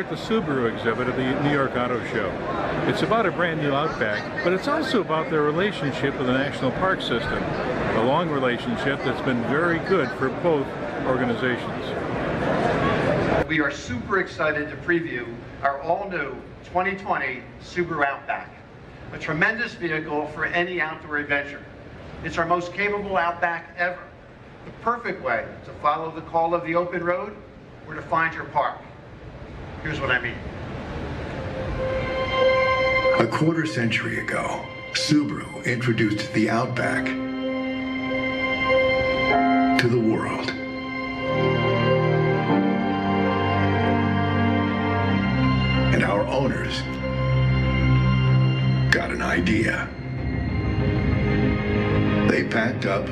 at the Subaru exhibit at the New York Auto Show. It's about a brand new Outback, but it's also about their relationship with the National Park System, a long relationship that's been very good for both organizations. We are super excited to preview our all-new 2020 Subaru Outback, a tremendous vehicle for any outdoor adventure. It's our most capable Outback ever, the perfect way to follow the call of the open road or to find your park. Here's what I mean. A quarter century ago, Subaru introduced the Outback to the world. And our owners got an idea. They packed up,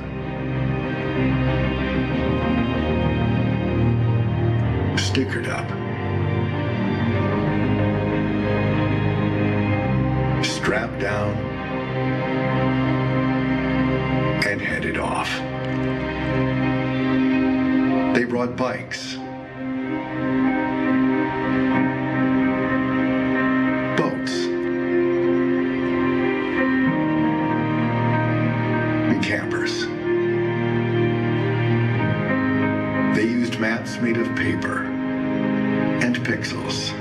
stickered up, strapped down, and headed off. They brought bikes, boats, and campers. They used maps made of paper and pixels.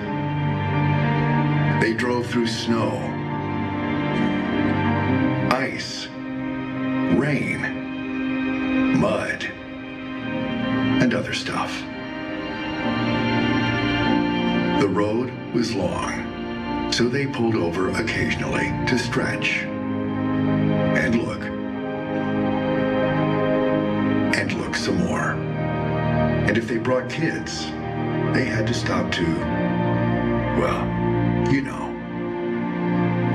They drove through snow, ice, rain, mud, and other stuff. The road was long, so they pulled over occasionally to stretch and look some more. And if they brought kids, they had to stop too. Well, you know.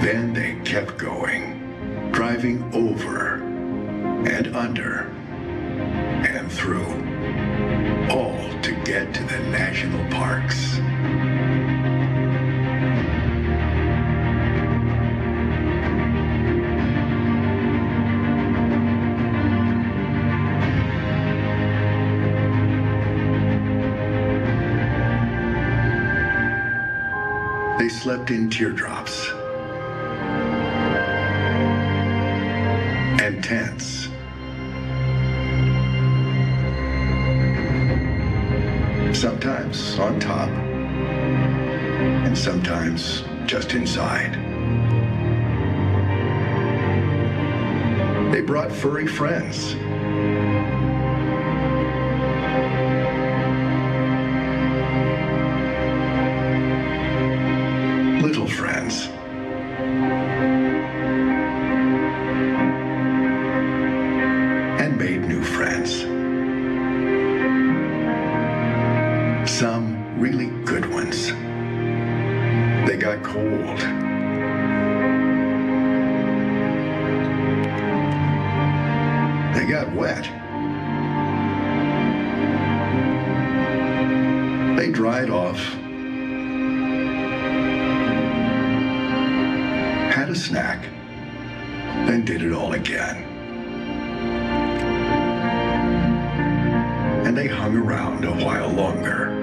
Then they kept going, driving over and under and through, all to get to the national parks. They slept in teardrops and tents. Sometimes on top, and sometimes just inside. They brought furry friends. Little friends. And made new friends. Some really good ones. They got cold. They got wet. They dried off. Had a snack, then did it all again. And they hung around a while longer.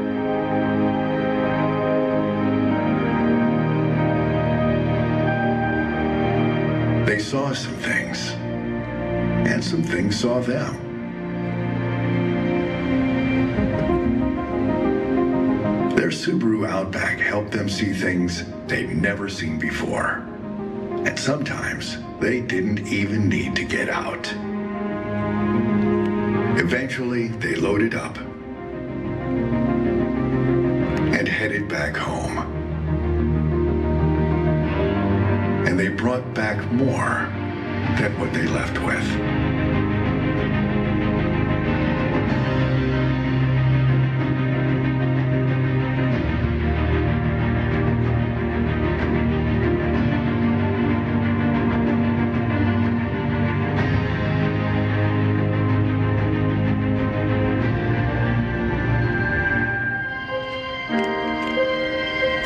They saw some things, and some things saw them. Their Subaru Outback helped them see things they'd never seen before. And sometimes they didn't even need to get out. Eventually, they loaded up and headed back home. And they brought back more than what they left with.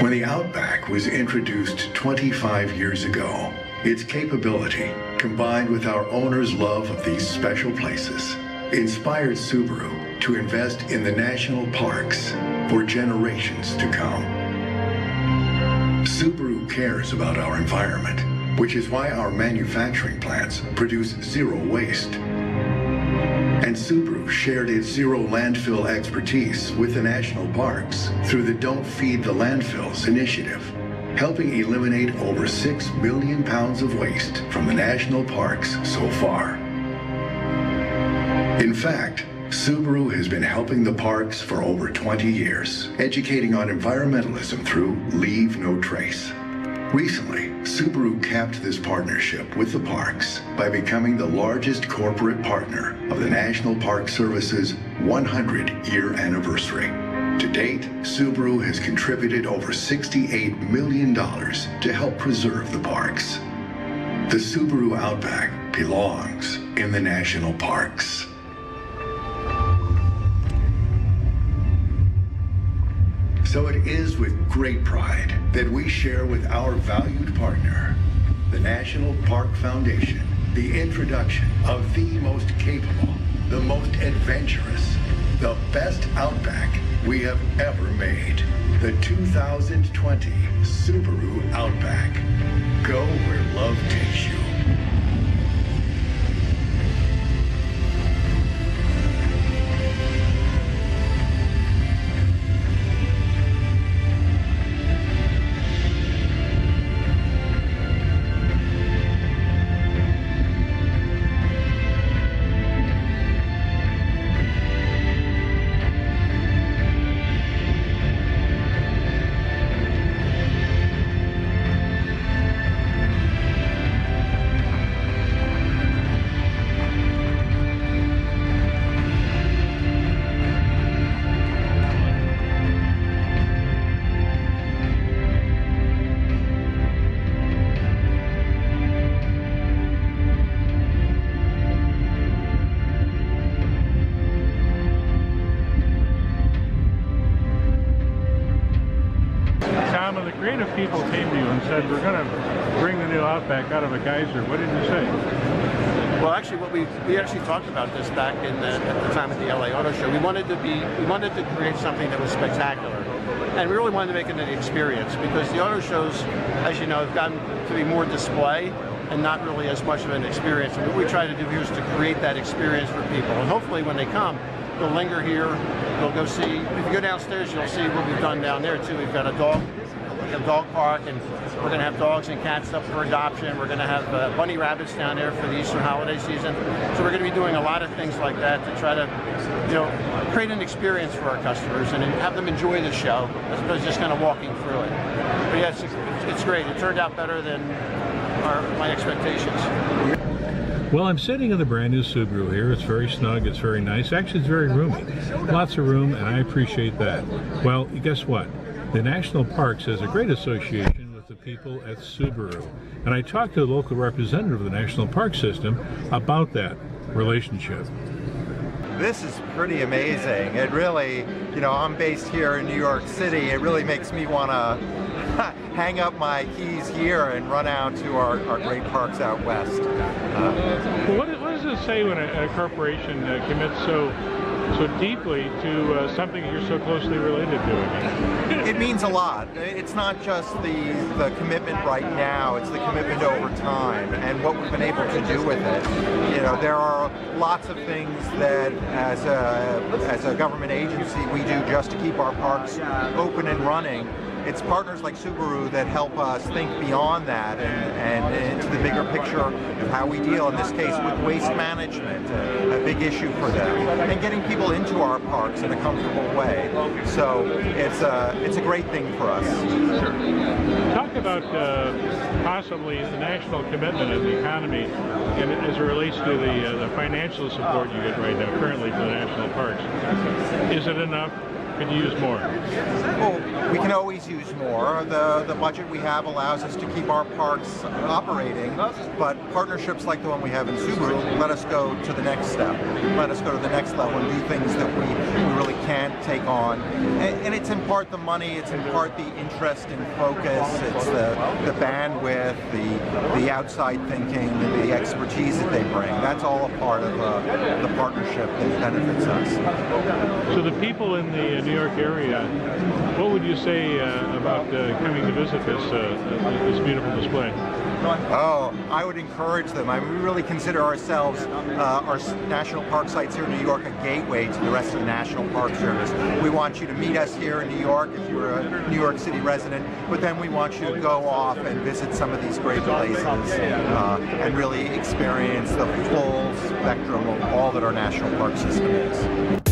When the Outback was introduced 25 years ago, its capability, combined with our owners' love of these special places, inspired Subaru to invest in the national parks for generations to come. Subaru cares about our environment, which is why our manufacturing plants produce zero waste. And Subaru shared its zero landfill expertise with the national parks through the Don't Feed the Landfills initiative, helping eliminate over 6 million pounds of waste from the national parks so far. In fact, Subaru has been helping the parks for over 20 years, educating on environmentalism through Leave No Trace. Recently, Subaru capped this partnership with the parks by becoming the largest corporate partner of the National Park Service's 100-year anniversary. To date, Subaru has contributed over $68 million to help preserve the parks. The Subaru Outback belongs in the national parks. So it is with great pride that we share with our valued partner, the National Park Foundation, the introduction of the most capable, the most adventurous, the best Outback we have ever made. The 2020 Subaru Outback. Go where love takes you. The creative people came to you and said, we're going to bring the new Outback out of a Geyser. What did you say? Well, actually, we actually talked about this back at the time at the LA Auto Show. We wanted to create something that was spectacular, and we really wanted to make it an experience because the auto shows, as you know, have gotten to be more display and not really as much of an experience. And what we try to do here is to create that experience for people, and hopefully, when they come, they'll linger here. They'll go see. If you go downstairs, you'll see what we've done down there too. We've got a dog park, and we're going to have dogs and cats up for adoption. We're going to have bunny rabbits down there for the Easter holiday season. So we're going to be doing a lot of things like that to try to, create an experience for our customers and have them enjoy the show as opposed to just kind of walking through it. But yeah, it's great. It turned out better than my expectations. Well, I'm sitting in the brand new Subaru here. It's very snug, it's very nice. Actually, it's very roomy. Lots of room, and I appreciate that. Well, guess what? The National Parks has a great association with the people at Subaru. And I talked to the local representative of the National Park System about that relationship. This is pretty amazing. It really, I'm based here in New York City. It really makes me want to hang up my keys here and run out to our great parks out west. Well, what does it say when a corporation commits so deeply to something that you're so closely related to? It means a lot. It's not just the commitment right now, it's the commitment over time and what we've been able to do with it. There are lots of things that as a government agency we do just to keep our parks open and running. It's partners like Subaru that help us think beyond that and into the bigger picture of how we deal, in this case, with waste management, a big issue for them, and getting people into our parks in a comfortable way. So it's a great thing for us. Talk about possibly the national commitment in the economy and as it relates to the financial support you get right now currently for the national parks. Is it enough? Could you use more? Well, we can always use more. The budget we have allows us to keep our parks operating, but partnerships like the one we have in Subaru let us go to the next step, let us go to the next level and do things that we really can't take on. And it's in part the money, it's in part the interest and focus, it's the bandwidth, the outside thinking, the expertise that they bring. That's all a part of the partnership that benefits us. So the people in the New York area, what would you say about coming to visit this beautiful display? Oh, I would encourage them. I mean, we really consider ourselves, our national park sites here in New York, a gateway to the rest of the National Park Service. We want you to meet us here in New York if you're a New York City resident, but then we want you to go off and visit some of these great places and really experience the full spectrum of all that our national park system is.